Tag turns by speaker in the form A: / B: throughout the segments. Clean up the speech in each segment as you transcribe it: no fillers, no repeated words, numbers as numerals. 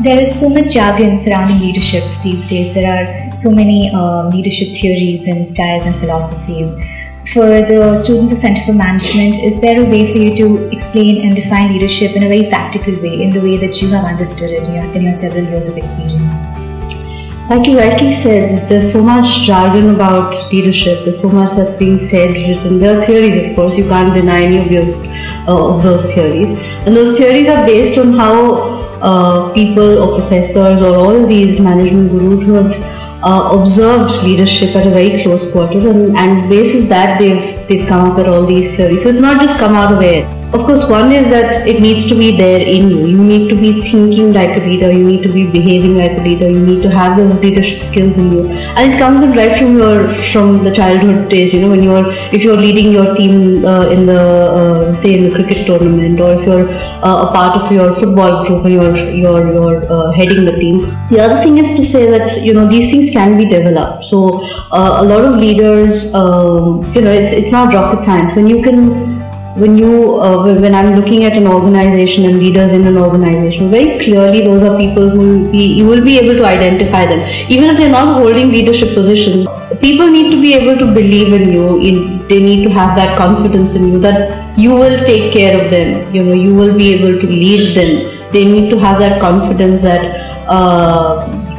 A: There is so much jargon surrounding leadership these days. There are so many leadership theories and styles and philosophies. For the students of Center for Management, is there a way for you to explain and define leadership in a very practical way, in the way that you have understood it in your several years of experience?
B: Like you rightly said, there's so much jargon about leadership. There's so much that's being said, written. There are theories, of course. You can't deny any of those theories. And those theories are based on how people or professors or all these management gurus who have observed leadership at a very close quarter, and basis that they've come up with all these theories. So it's not just come out of air. Of course, one is that it needs to be there in you. You need to be thinking like a leader. You need to be behaving like a leader. You need to have those leadership skills in you, and it comes in right from the childhood days. You know, if you're leading your team in the say in the cricket tournament, or if you're a part of your football group and you're heading the team. The other thing is to say that these things can be developed. So a lot of leaders, it's not rocket science. When I'm looking at an organization and leaders in an organization, very clearly those are people who you will be able to identify them. Even if they're not holding leadership positions, people need to be able to believe in you. They need to have that confidence in you that you will take care of them. You will be able to lead them. They need to have that confidence that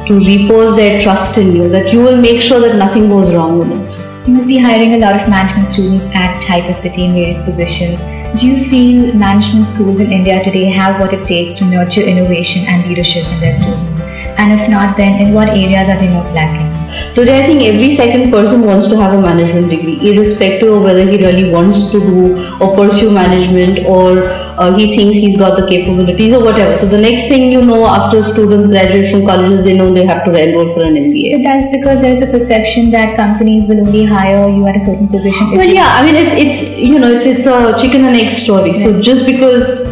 B: to repose their trust in you, that you will make sure that nothing goes wrong with them.
A: You must be hiring a lot of management students at Hypercity in various positions. Do you feel management schools in India today have what it takes to nurture innovation and leadership in their students? And if not, then in what areas are they most lacking?
B: Today, I think every second person wants to have a management degree, irrespective of whether he really wants to do or pursue management, or he thinks he's got the capabilities or whatever. So the next thing after students graduate from colleges, they know they have to enroll for an MBA.
A: But that's because there is a perception that companies will only hire you at a certain position.
B: Well, yeah, I mean it's a chicken and egg story. Yeah. So just because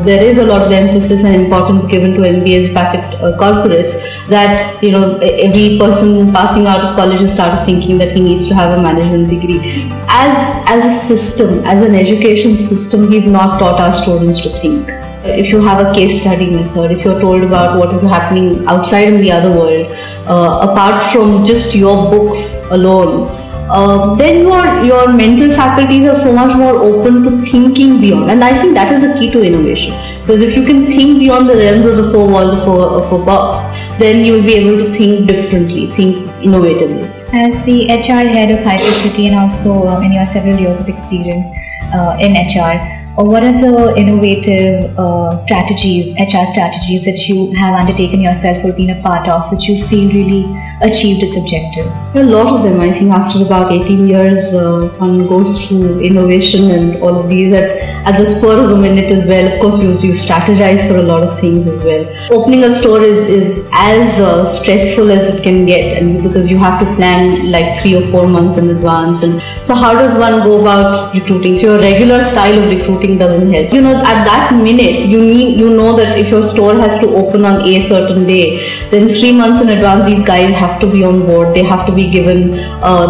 B: there is a lot of emphasis and importance given to MBAs back at corporates, that every person passing out of college has started thinking that he needs to have a management degree. As a system, as an education system, we've not taught our students to think. If you have a case study method, if you're told about what is happening outside in the other world, apart from just your books alone, then your mental faculties are so much more open to thinking beyond. And I think that is the key to innovation. Because if you can think beyond the realms of the four walls of a box, then you will be able to think differently, think innovatively.
A: As the HR head of Hypercity and also in your several years of experience in HR, what are the innovative strategies, HR strategies that you have undertaken yourself or been a part of, which you feel really achieved its objective?
B: A lot of them. I think after about 18 years, one goes through innovation and all of these at the spur of the minute as well. Of course, you strategize for a lot of things as well. Opening a store is as stressful as it can get, and because you have to plan like 3 or 4 months in advance. And so how does one go about recruiting? So your regular style of recruiting doesn't help. At that minute, you know that if your store has to open on a certain day, then 3 months in advance, these guys have to be on board. They have to be given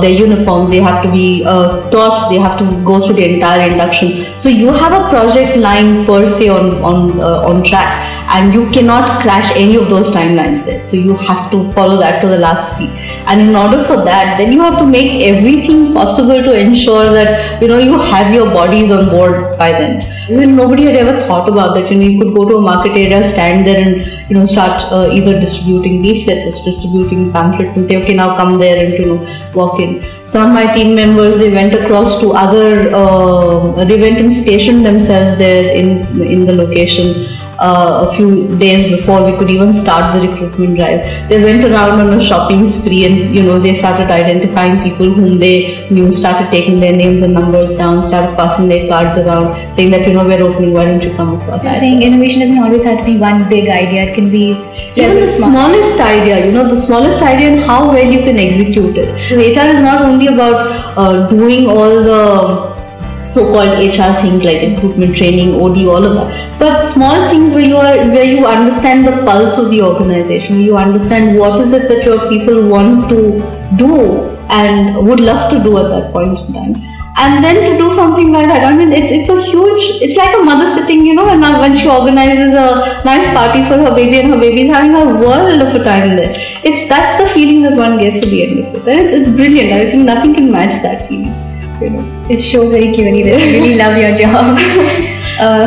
B: their uniforms. They have to be taught. They have to go through the entire induction. So you have a project line per se on track, and you cannot crash any of those timelines there. So you have to follow that to the last beat. And in order for that, then you have to make everything possible to ensure that you have your bodies on board by then. Nobody had ever thought about that. You could go to a market area, stand there, and start either distributing leaflets or distributing pamphlets, and say, okay, now come there and walk in. Some of my team members, they went across to they went and stationed themselves there in the location. A few days before we could even start the recruitment drive, they went around on a shopping spree, and they started identifying people whom they knew, started taking their names and numbers down, started passing their cards around, saying that we're opening, why don't you come across?
A: So saying innovation doesn't always have to be one big idea, it can be
B: even the smallest idea, the smallest idea and how well you can execute it. So HR is not only about doing all the so-called HR things like recruitment, training, OD, all of that, but small things where you understand the pulse of the organization, you understand what is it that your people want to do and would love to do at that point in time. And then to do something like that, I mean, it's a huge, it's like a mother sitting, when she organizes a nice party for her baby and her baby is having a world of a time there. That's the feeling that one gets at the end of it. And it's brilliant. I think nothing can match that feeling.
A: It shows very clearly that you really love your job.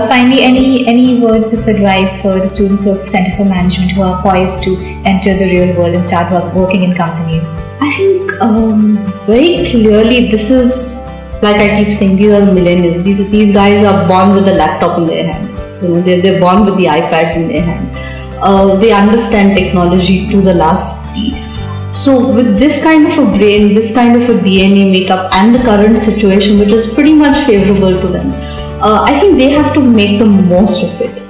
A: Finally, any words of advice for the students of Center for Management who are poised to enter the real world and start working in companies?
B: I think very clearly this is, like I keep saying, these are millennials. These guys are born with a laptop in their hand. They're born with the iPads in their hand. They understand technology to the last T. So with this kind of a brain, this kind of a DNA makeup and the current situation, which is pretty much favorable to them, I think they have to make the most of it.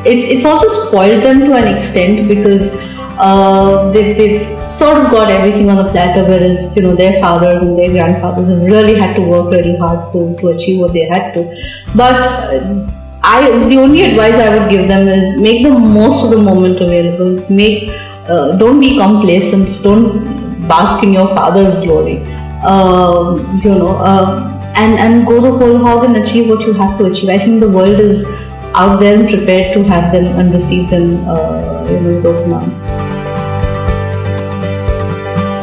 B: It's also spoiled them to an extent because they've sort of got everything on a platter, whereas their fathers and their grandfathers have really had to work really hard to achieve what they had to. But the only advice I would give them is make the most of the moment available. Don't be complacent. Don't bask in your father's glory. And go the whole hog and achieve what you have to achieve. I think the world is out there and prepared to have them and receive them with open arms.